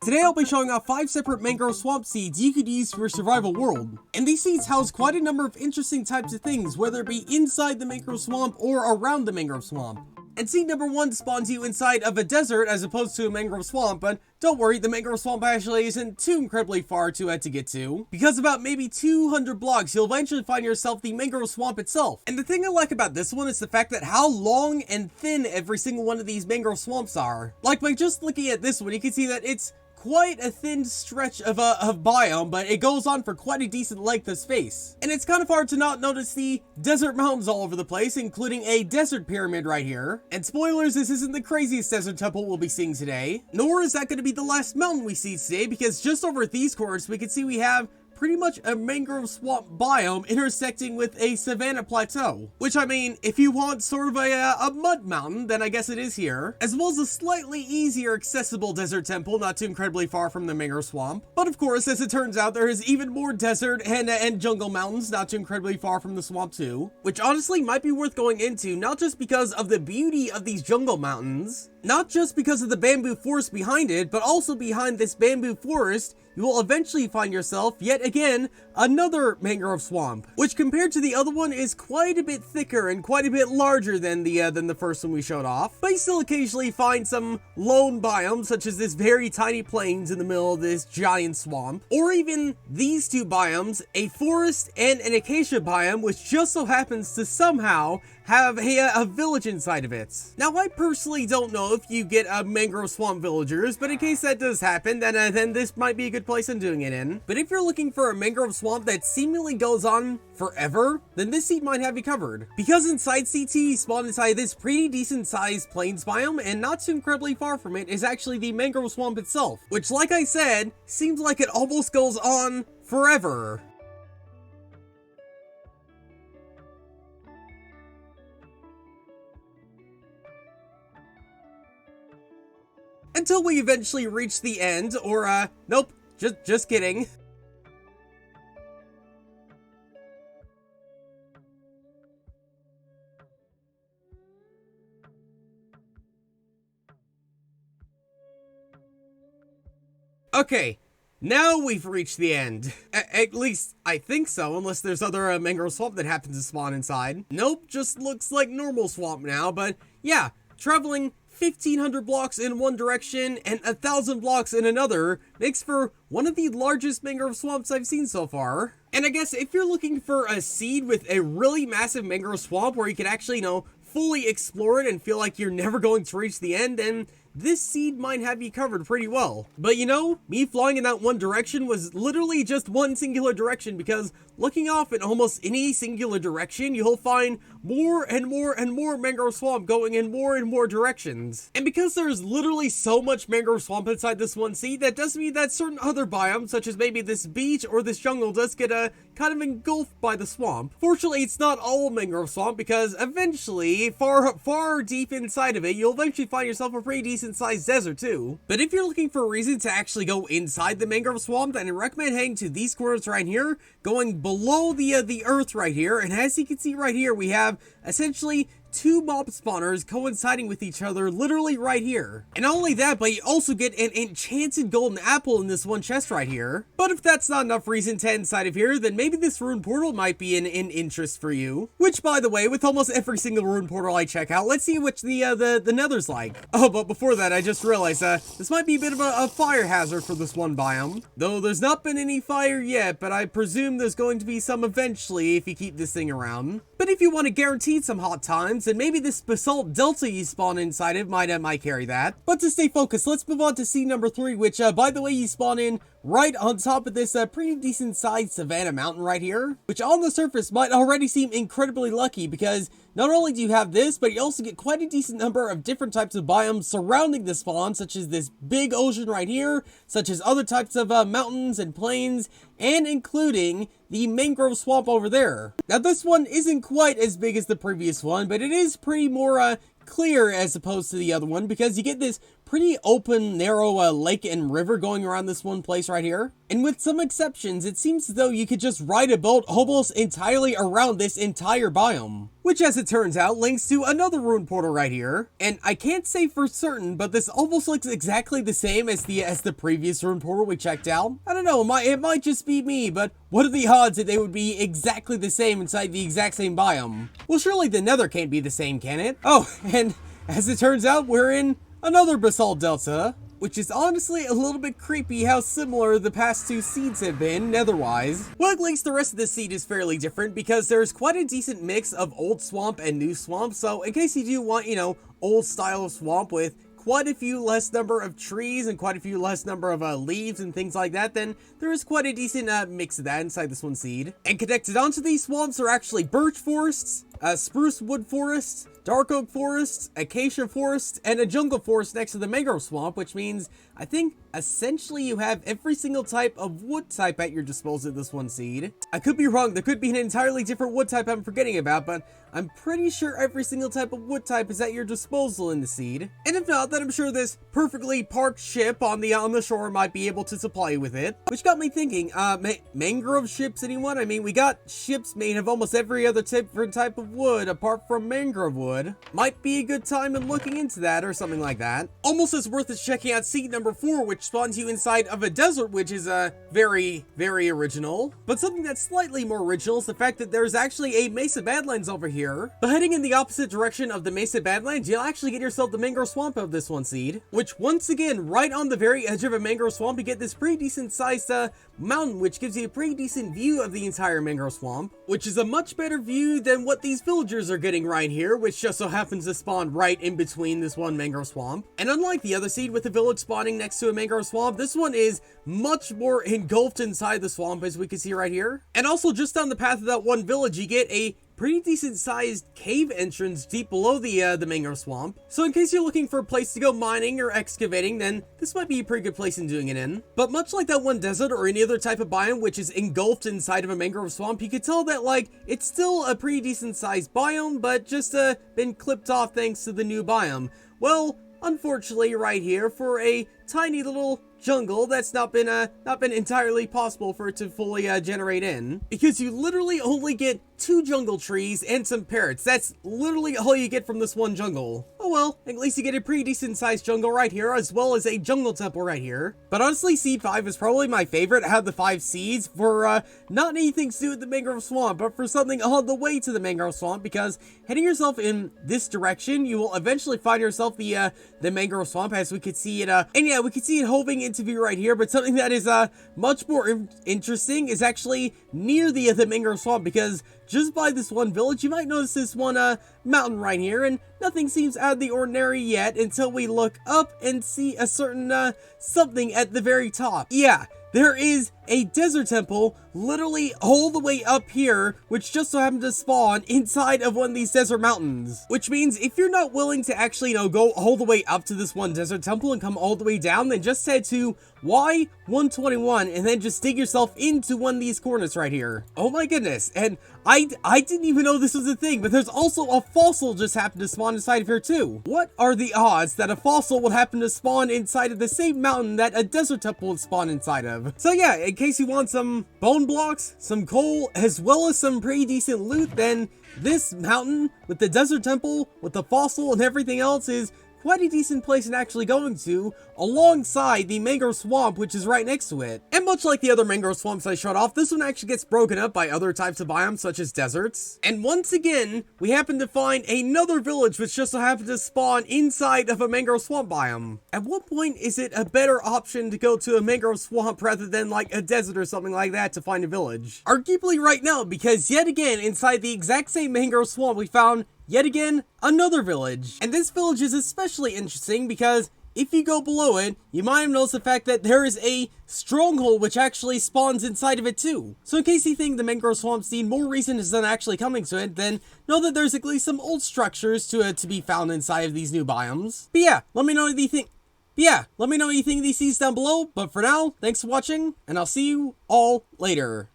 Today I'll be showing off 5 separate mangrove swamp seeds you could use for your survival world. And these seeds house quite a number of interesting types of things, whether it be inside the mangrove swamp or around the mangrove swamp. And seed number 1 spawns you inside of a desert as opposed to a mangrove swamp, but don't worry, the mangrove swamp actually isn't too incredibly far to get to. Because about maybe 200 blocks, you'll eventually find yourself the mangrove swamp itself. And the thing I like about this one is the fact that how long and thin every single one of these mangrove swamps are. Like by just looking at this one, you can see that it's quite a thin stretch of biome, but it goes on for quite a decent length of space. And it's kind of hard to not notice the desert mountains all over the place, including a desert pyramid right here. And spoilers, this isn't the craziest desert temple we'll be seeing today, nor is that going to be the last mountain we see today, because just over at these corners, we can see we have pretty much a mangrove swamp biome intersecting with a savanna plateau. Which, I mean, if you want sort of a mud mountain, then I guess it is here. As well as a slightly easier accessible desert temple, not too incredibly far from the mangrove swamp. But of course, as it turns out, there is even more desert and jungle mountains, not too incredibly far from the swamp too. Which honestly might be worth going into, not just because of the beauty of these jungle mountains, not just because of the bamboo forest behind it, but also behind this bamboo forest, you will eventually find yourself, yet again, another mangrove swamp, which compared to the other one is quite a bit thicker and quite a bit larger than the first one we showed off. But you still occasionally find some lone biomes, such as this very tiny plains in the middle of this giant swamp, or even these two biomes, a forest and an acacia biome, which just so happens to somehow have a village inside of it. Now, I personally don't know if you get mangrove swamp villagers, but in case that does happen, then this might be a good place I'm doing it in. But if you're looking for a mangrove swamp that seemingly goes on forever, then this seed might have you covered. Because inside CT, you spawn inside this pretty decent sized plains biome, and not too incredibly far from it is actually the mangrove swamp itself, which, like I said, seems like it almost goes on forever. Until we eventually reach the end, or nope, just kidding. Okay, now we've reached the end. At least, I think so, unless there's other mangrove swamp that happens to spawn inside. Nope, just looks like normal swamp now, but yeah, traveling 1,500 blocks in one direction and 1,000 blocks in another makes for one of the largest mangrove swamps I've seen so far. And I guess if you're looking for a seed with a really massive mangrove swamp where you can actually, fully explore it and feel like you're never going to reach the end, then this seed might have you covered pretty well. But me flying in that one direction was literally just one singular direction, because looking off in almost any singular direction, you'll find more and more and more mangrove swamp going in more and more directions. And because there's literally so much mangrove swamp inside this one seed, that does mean that certain other biomes, such as maybe this beach or this jungle, does get kind of engulfed by the swamp. Fortunately, it's not all mangrove swamp, because eventually, far deep inside of it, you'll eventually find yourself a pretty decent sized desert too. But if you're looking for a reason to actually go inside the mangrove swamp, then I recommend heading to these corners right here, going below the earth right here. And as you can see right here, we have essentially 2 mob spawners coinciding with each other literally right here. And not only that, but you also get an enchanted golden apple in this one chest right here. But if that's not enough reason to head inside of here, then maybe this rune portal might be an interest for you. Which, by the way, with almost every single rune portal I check out, let's see which the nether's like. Oh, but before that, I just realized this might be a bit of a fire hazard for this one biome. Though there's not been any fire yet, but I presume there's going to be some eventually if you keep this thing around. But if you want to guarantee some hot times, then maybe this basalt delta you spawn inside of might carry that. But to stay focused, let's move on to seed number 3, which by the way, you spawn in right on top of this pretty decent sized savanna mountain right here, which on the surface might already seem incredibly lucky, because not only do you have this, but you also get quite a decent number of different types of biomes surrounding the spawn, such as this big ocean right here, such as other types of mountains and plains, and including the mangrove swamp over there. Now, this one isn't quite as big as the previous one, but it is pretty more clear as opposed to the other one, because you get this pretty open, narrow lake and river going around this one place right here. And with some exceptions, it seems as though you could just ride a boat almost entirely around this entire biome. Which, as it turns out, links to another rune portal right here. And I can't say for certain, but this almost looks exactly the same as the previous rune portal we checked out. I don't know, it might just be me, but what are the odds that they would be exactly the same inside the exact same biome? Well, surely the Nether can't be the same, can it? Oh, and as it turns out, we're in another basalt delta, which is honestly a little bit creepy how similar the past two seeds have been, nether-wise. Well, at least the rest of the seed is fairly different because there's quite a decent mix of old swamp and new swamp, so in case you do want, you know, old style of swamp with quite a few less number of trees and quite a few less number of leaves and things like that, then there is quite a decent mix of that inside this one seed. And connected onto these swamps are actually birch forests, spruce wood forests, dark oak forests, acacia forests, and a jungle forest next to the mangrove swamp, which means I think essentially you have every single type of wood type at your disposal at this one seed. I could be wrong, there could be an entirely different wood type I'm forgetting about, but I'm pretty sure every single type of wood type is at your disposal in the seed. And if not, then I'm sure this perfectly parked ship on the shore might be able to supply you with it. Which got me thinking, mangrove ships, anyone? I mean, we got ships made of almost every other different type of wood apart from mangrove wood. Might be a good time in looking into that or something like that. Almost as worth as checking out seed number 4, which spawns you inside of a desert, which is very, very original. But something that's slightly more original is the fact that there's actually a Mesa Badlands over here. But heading in the opposite direction of the Mesa Badlands, you'll actually get yourself the mangrove swamp of this one seed. Which once again, right on the very edge of a mangrove swamp, you get this pretty decent sized mountain, which gives you a pretty decent view of the entire mangrove swamp. Which is a much better view than what these villagers are getting right here, which just so happens to spawn right in between this one mangrove swamp. And unlike the other seed with the village spawning next to a mangrove swamp, this one is much more engulfed inside the swamp, as we can see right here. And also just down the path of that one village, you get a pretty decent sized cave entrance deep below the mangrove swamp. So in case you're looking for a place to go mining or excavating, then this might be a pretty good place in doing it in. But much like that one desert or any other type of biome which is engulfed inside of a mangrove swamp, you could tell that like it's still a pretty decent sized biome, but just been clipped off thanks to the new biome. Well, unfortunately right here for a tiny little jungle that's not been entirely possible for it to fully generate in, because you literally only get 2 jungle trees and some parrots. That's literally all you get from this one jungle. Oh well, at least you get a pretty decent sized jungle right here, as well as a jungle temple right here. But honestly, seed 5 is probably my favorite out of the 5 seeds for not anything to do with the mangrove swamp, but for something on the way to the mangrove swamp, because heading yourself in this direction, you will eventually find yourself the mangrove swamp, as we could see it, and yeah, we could see it hoving into view right here. But something that is much more interesting is actually near the mangrove swamp, because just by this one village, you might notice this one mountain right here, and nothing seems out of the ordinary yet until we look up and see a certain something at the very top. Yeah, there is a desert temple literally all the way up here, which just so happened to spawn inside of one of these desert mountains. Which means if you're not willing to actually, go all the way up to this one desert temple and come all the way down, then just head to Y121 and then just dig yourself into one of these corners right here. Oh my goodness, and I didn't even know this was a thing, but there's also a fossil just happened to spawn inside of here too. What are the odds that a fossil would happen to spawn inside of the same mountain that a desert temple would spawn inside of? So yeah, in case you want some bone blocks, some coal, as well as some pretty decent loot, then this mountain with the desert temple, with the fossil and everything else is quite a decent place in actually going to, alongside the mangrove swamp, which is right next to it. And much like the other mangrove swamps I showed off, this one actually gets broken up by other types of biomes, such as deserts. And once again, we happen to find another village which just so happened to spawn inside of a mangrove swamp biome. At what point is it a better option to go to a mangrove swamp rather than like a desert or something like that to find a village? Arguably right now, because yet again, inside the exact same mangrove swamp, we found yet again another village. And this village is especially interesting because if you go below it, you might have noticed the fact that there is a stronghold which actually spawns inside of it too. So in case you think the mangrove swamps need more reasons than actually coming to it, then know that there's at least some old structures to be found inside of these new biomes. But yeah, let me know what you think. Let me know what you think of these seeds down below. But for now, thanks for watching, and I'll see you all later.